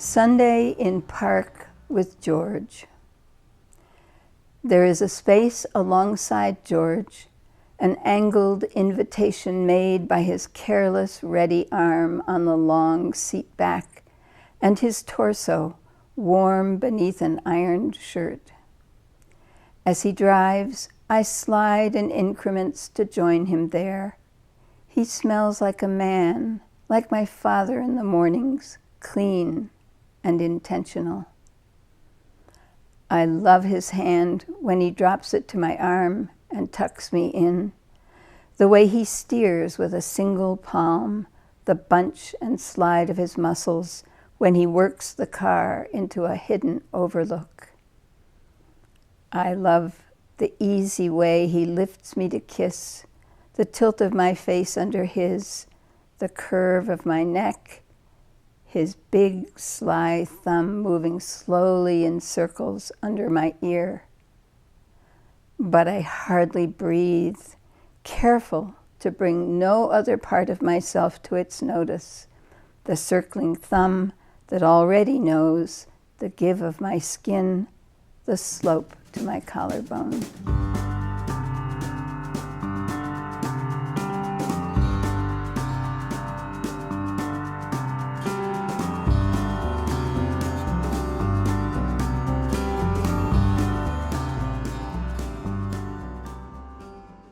Sunday in Park with George. There is a space alongside George, an angled invitation made by his careless, ready arm on the long seat back, and his torso warm beneath an ironed shirt. As he drives, I slide in increments to join him there. He smells like a man, like my father in the mornings, clean and intentional. I love his hand when he drops it to my arm and tucks me in, the way he steers with a single palm, the bunch and slide of his muscles when he works the car into a hidden overlook. I love the easy way he lifts me to kiss, the tilt of my face under his, the curve of my neck, his big, sly thumb moving slowly in circles under my ear. But I hardly breathe, careful to bring no other part of myself to its notice, the circling thumb that already knows the give of my skin, the slope to my collarbone.